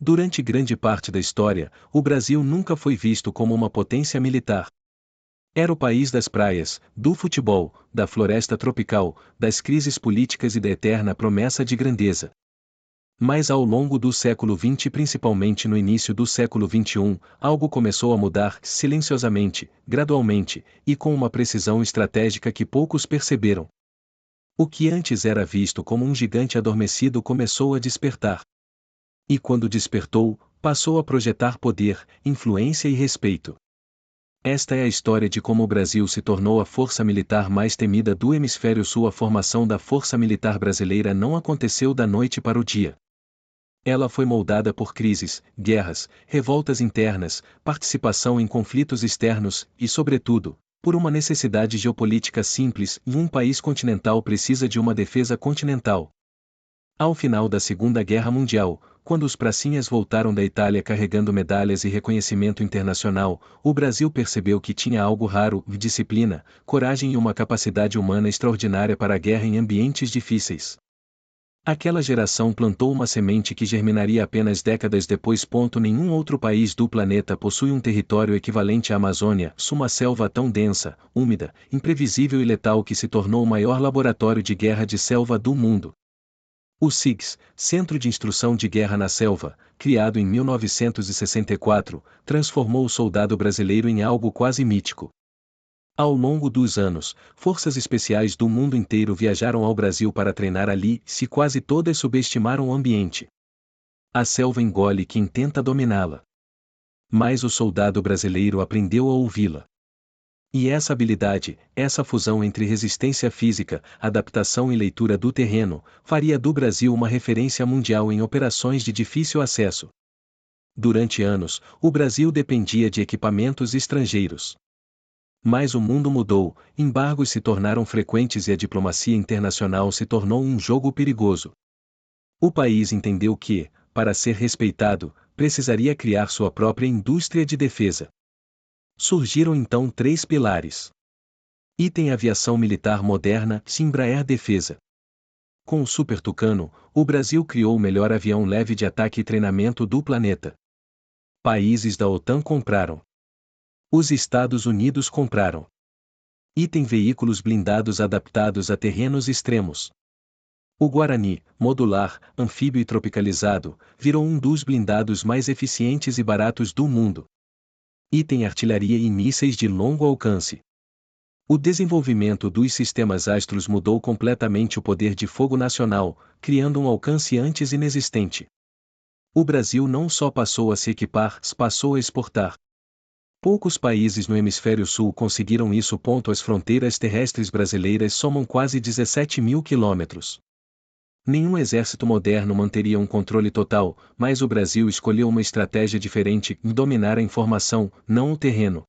Durante grande parte da história, o Brasil nunca foi visto como uma potência militar. Era o país das praias, do futebol, da floresta tropical, das crises políticas e da eterna promessa de grandeza. Mas ao longo do século XX e principalmente no início do século XXI, algo começou a mudar silenciosamente, gradualmente, e com uma precisão estratégica que poucos perceberam. O que antes era visto como um gigante adormecido começou a despertar. E quando despertou, passou a projetar poder, influência e respeito. Esta é a história de como o Brasil se tornou a força militar mais temida do Hemisfério Sul. A formação da Força Militar Brasileira não aconteceu da noite para o dia. Ela foi moldada por crises, guerras, revoltas internas, participação em conflitos externos e, sobretudo, por uma necessidade geopolítica simples, e um país continental precisa de uma defesa continental. Ao final da Segunda Guerra Mundial, quando os pracinhas voltaram da Itália carregando medalhas e reconhecimento internacional, o Brasil percebeu que tinha algo raro: disciplina, coragem e uma capacidade humana extraordinária para a guerra em ambientes difíceis. Aquela geração plantou uma semente que germinaria apenas décadas depois. Nenhum outro país do planeta possui um território equivalente à Amazônia, uma selva tão densa, úmida, imprevisível e letal que se tornou o maior laboratório de guerra de selva do mundo. O CIGS, Centro de Instrução de Guerra na Selva, criado em 1964, transformou o soldado brasileiro em algo quase mítico. Ao longo dos anos, forças especiais do mundo inteiro viajaram ao Brasil para treinar ali, se quase todas subestimaram o ambiente. A selva engole quem tenta dominá-la. Mas o soldado brasileiro aprendeu a ouvi-la. E essa habilidade, essa fusão entre resistência física, adaptação e leitura do terreno, faria do Brasil uma referência mundial em operações de difícil acesso. Durante anos, o Brasil dependia de equipamentos estrangeiros. Mas o mundo mudou, embargos se tornaram frequentes e a diplomacia internacional se tornou um jogo perigoso. O país entendeu que, para ser respeitado, precisaria criar sua própria indústria de defesa. Surgiram então 3 pilares. Item: aviação militar moderna, Embraer Defesa. Com o Super Tucano, o Brasil criou o melhor avião leve de ataque e treinamento do planeta. Países da OTAN compraram. Os Estados Unidos compraram. Item: veículos blindados adaptados a terrenos extremos. O Guarani, modular, anfíbio e tropicalizado, virou um dos blindados mais eficientes e baratos do mundo. Item: artilharia e mísseis de longo alcance. O desenvolvimento dos sistemas Astros mudou completamente o poder de fogo nacional, criando um alcance antes inexistente. O Brasil não só passou a se equipar, passou a exportar. Poucos países no Hemisfério Sul conseguiram isso. As fronteiras terrestres brasileiras somam quase 17.000 quilômetros. Nenhum exército moderno manteria um controle total, mas o Brasil escolheu uma estratégia diferente: dominar a informação, não o terreno.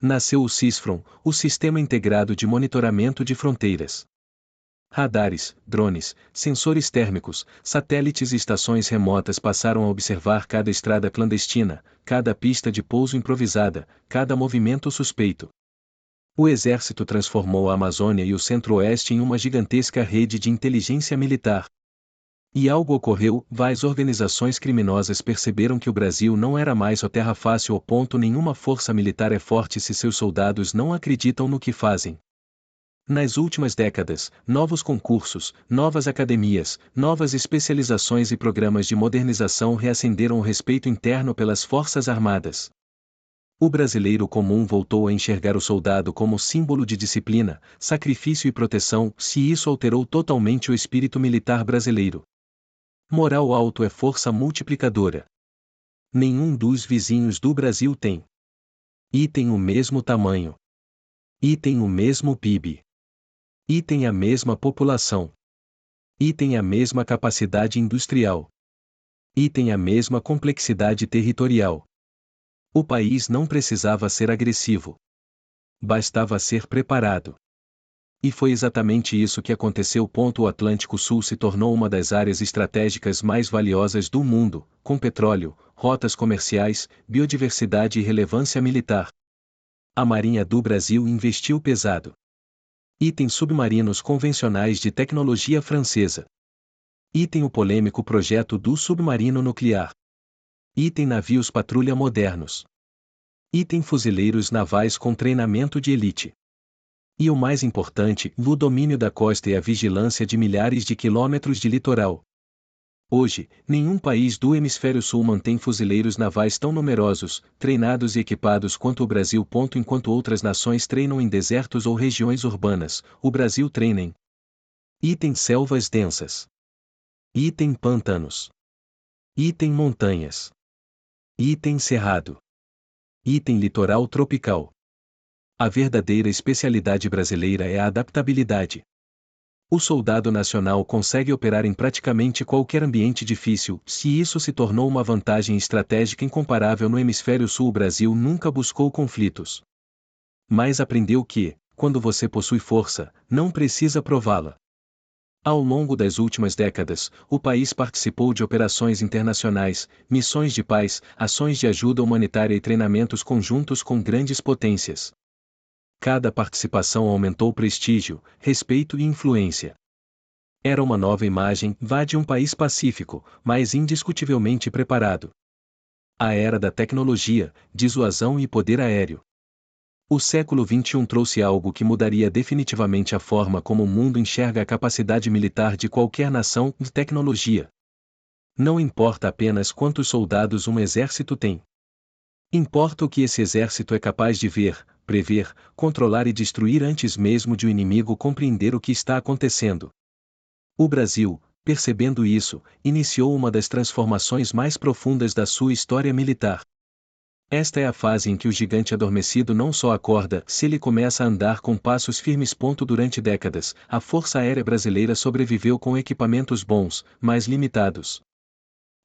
Nasceu o CISFRON, o Sistema Integrado de Monitoramento de Fronteiras. Radares, drones, sensores térmicos, satélites e estações remotas passaram a observar cada estrada clandestina, cada pista de pouso improvisada, cada movimento suspeito. O exército transformou a Amazônia e o Centro-Oeste em uma gigantesca rede de inteligência militar. E algo ocorreu: as organizações criminosas perceberam que o Brasil não era mais a terra fácil. Nenhuma força militar é forte se seus soldados não acreditam no que fazem. Nas últimas décadas, novos concursos, novas academias, novas especializações e programas de modernização reacenderam o respeito interno pelas Forças Armadas. O brasileiro comum voltou a enxergar o soldado como símbolo de disciplina, sacrifício e proteção. Se isso alterou totalmente o espírito militar brasileiro. Moral alto é força multiplicadora. Nenhum dos vizinhos do Brasil tem. E tem o mesmo tamanho. E tem o mesmo PIB. E tem a mesma população. E tem a mesma capacidade industrial. E tem a mesma complexidade territorial. O país não precisava ser agressivo. Bastava ser preparado. E foi exatamente isso que aconteceu. O Atlântico Sul se tornou uma das áreas estratégicas mais valiosas do mundo, com petróleo, rotas comerciais, biodiversidade e relevância militar. A Marinha do Brasil investiu pesado. Item: submarinos convencionais de tecnologia francesa. Item: o polêmico projeto do submarino nuclear. Item navios patrulha modernos. Item fuzileiros navais com treinamento de elite. E o mais importante, o domínio da costa e a vigilância de milhares de quilômetros de litoral. Hoje, nenhum país do hemisfério sul mantém fuzileiros navais tão numerosos, treinados e equipados quanto o Brasil. Enquanto outras nações treinam em desertos ou regiões urbanas, o Brasil treina em item selvas densas. Item pântanos. Item montanhas. Item cerrado. Item litoral tropical. A verdadeira especialidade brasileira é a adaptabilidade. O soldado nacional consegue operar em praticamente qualquer ambiente difícil, se isso se tornou uma vantagem estratégica incomparável no hemisfério sul. O Brasil nunca buscou conflitos. Mas aprendeu que, quando você possui força, não precisa prová-la. Ao longo das últimas décadas, o país participou de operações internacionais, missões de paz, ações de ajuda humanitária e treinamentos conjuntos com grandes potências. Cada participação aumentou prestígio, respeito e influência. Era uma nova imagem, de um país pacífico, mas indiscutivelmente preparado. A era da tecnologia, dissuasão e poder aéreo. O século XXI trouxe algo que mudaria definitivamente a forma como o mundo enxerga a capacidade militar de qualquer nação e tecnologia. Não importa apenas quantos soldados um exército tem. Importa o que esse exército é capaz de ver, prever, controlar e destruir antes mesmo de o inimigo compreender o que está acontecendo. O Brasil, percebendo isso, iniciou uma das transformações mais profundas da sua história militar. Esta é a fase em que o gigante adormecido não só acorda, se ele começa a andar com passos firmes. Durante décadas, a Força Aérea Brasileira sobreviveu com equipamentos bons, mas limitados.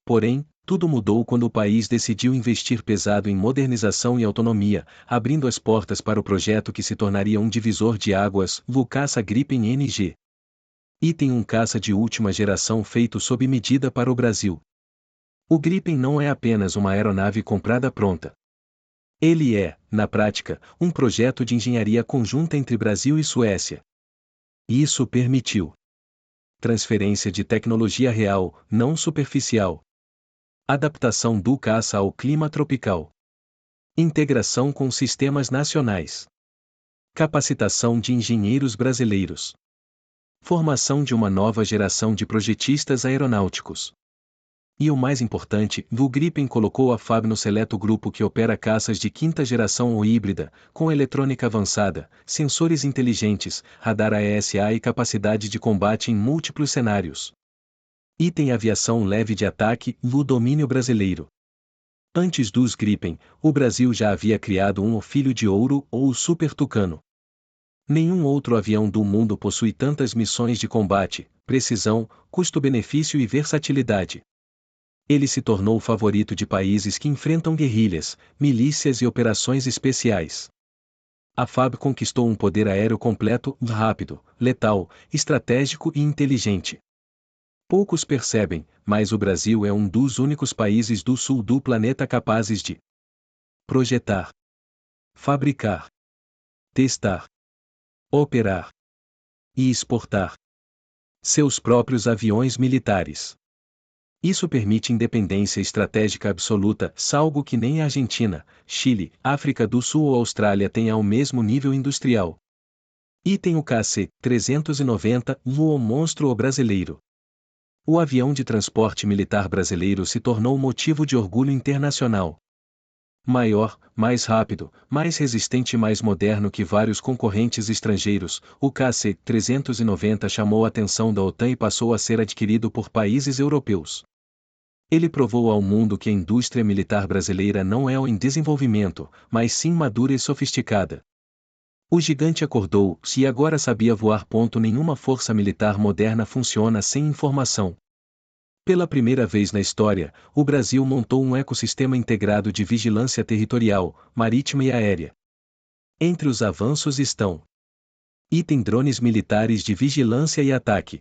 Porém, tudo mudou quando o país decidiu investir pesado em modernização e autonomia, abrindo as portas para o projeto que se tornaria um divisor de águas, o caça Gripen NG. Item um caça de última geração feito sob medida para o Brasil. O Gripen não é apenas uma aeronave comprada pronta. Ele é, na prática, um projeto de engenharia conjunta entre Brasil e Suécia. Isso permitiu transferência de tecnologia real, não superficial. Adaptação do caça ao clima tropical. Integração com sistemas nacionais. Capacitação de engenheiros brasileiros. Formação de uma nova geração de projetistas aeronáuticos. E o mais importante, o Gripen colocou a FAB no seleto grupo que opera caças de quinta geração ou híbrida, com eletrônica avançada, sensores inteligentes, radar AESA e capacidade de combate em múltiplos cenários. Item aviação leve de ataque, o domínio brasileiro. Antes dos Gripen, o Brasil já havia criado o Filho de Ouro ou o Super Tucano. Nenhum outro avião do mundo possui tantas missões de combate, precisão, custo-benefício e versatilidade. Ele se tornou o favorito de países que enfrentam guerrilhas, milícias e operações especiais. A FAB conquistou um poder aéreo completo, rápido, letal, estratégico e inteligente. Poucos percebem, mas o Brasil é um dos únicos países do sul do planeta capazes de projetar, fabricar, testar, operar e exportar seus próprios aviões militares. Isso permite independência estratégica absoluta, algo que nem a Argentina, Chile, África do Sul ou Austrália têm ao mesmo nível industrial. Item o KC-390, o monstro brasileiro. O avião de transporte militar brasileiro se tornou motivo de orgulho internacional. Maior, mais rápido, mais resistente e mais moderno que vários concorrentes estrangeiros, o KC-390 chamou a atenção da OTAN e passou a ser adquirido por países europeus. Ele provou ao mundo que a indústria militar brasileira não é em desenvolvimento, mas sim madura e sofisticada. O gigante acordou-se e agora sabia voar. Nenhuma força militar moderna funciona sem informação. Pela primeira vez na história, o Brasil montou um ecossistema integrado de vigilância territorial, marítima e aérea. Entre os avanços estão: item drones militares de vigilância e ataque.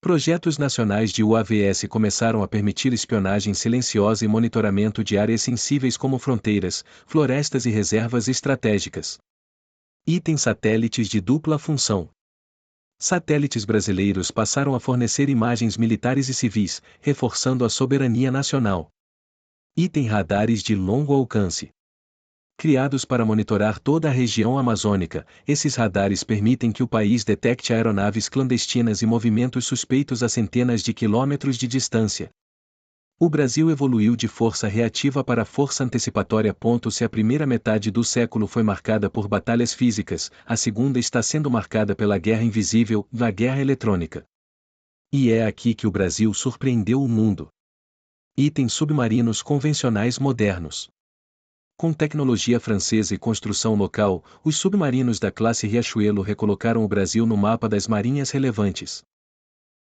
Projetos nacionais de UAVs começaram a permitir espionagem silenciosa e monitoramento de áreas sensíveis como fronteiras, florestas e reservas estratégicas. Item satélites de dupla função. Satélites brasileiros passaram a fornecer imagens militares e civis, reforçando a soberania nacional. Item radares de longo alcance. Criados para monitorar toda a região amazônica, esses radares permitem que o país detecte aeronaves clandestinas e movimentos suspeitos a centenas de quilômetros de distância. O Brasil evoluiu de força reativa para força antecipatória. Se a primeira metade do século foi marcada por batalhas físicas, a segunda está sendo marcada pela guerra invisível, na guerra eletrônica. E é aqui que o Brasil surpreendeu o mundo. Itens submarinos convencionais modernos. Com tecnologia francesa e construção local, os submarinos da classe Riachuelo recolocaram o Brasil no mapa das marinhas relevantes.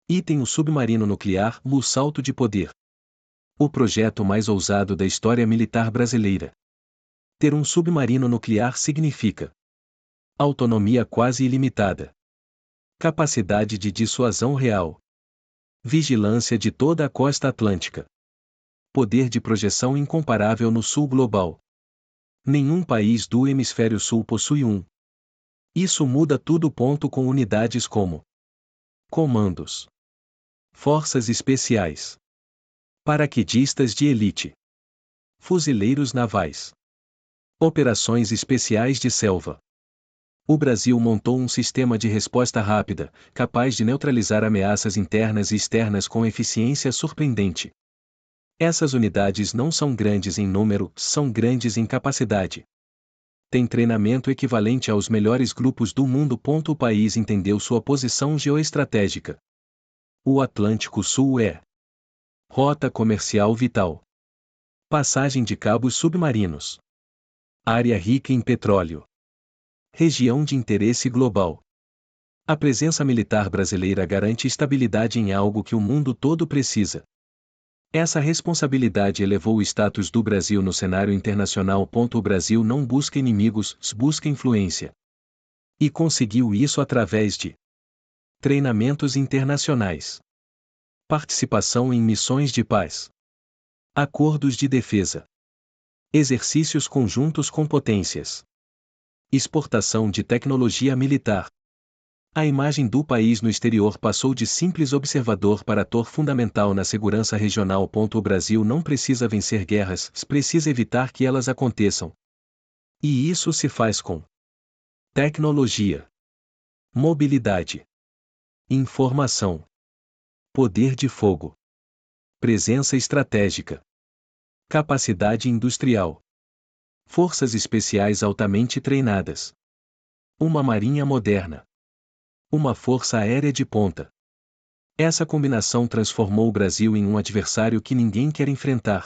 Item o submarino nuclear, o salto de poder. O projeto mais ousado da história militar brasileira. Ter um submarino nuclear significa autonomia quase ilimitada, capacidade de dissuasão real, vigilância de toda a costa atlântica, poder de projeção incomparável no sul global. Nenhum país do hemisfério sul possui um. Isso muda tudo. Com unidades como comandos, forças especiais, paraquedistas de elite, fuzileiros navais, operações especiais de selva. O Brasil montou um sistema de resposta rápida, capaz de neutralizar ameaças internas e externas com eficiência surpreendente. Essas unidades não são grandes em número, são grandes em capacidade. Tem treinamento equivalente aos melhores grupos do mundo. O país entendeu sua posição geoestratégica. O Atlântico Sul é rota comercial vital, passagem de cabos submarinos, área rica em petróleo, região de interesse global. A presença militar brasileira garante estabilidade em algo que o mundo todo precisa. Essa responsabilidade elevou o status do Brasil no cenário internacional. O Brasil não busca inimigos, busca influência. E conseguiu isso através de treinamentos internacionais, participação em missões de paz, acordos de defesa, exercícios conjuntos com potências, exportação de tecnologia militar. A imagem do país no exterior passou de simples observador para ator fundamental na segurança regional. O Brasil não precisa vencer guerras, precisa evitar que elas aconteçam. E isso se faz com tecnologia, mobilidade, informação, poder de fogo, presença estratégica, capacidade industrial, forças especiais altamente treinadas, uma marinha moderna, uma força aérea de ponta. Essa combinação transformou o Brasil em um adversário que ninguém quer enfrentar.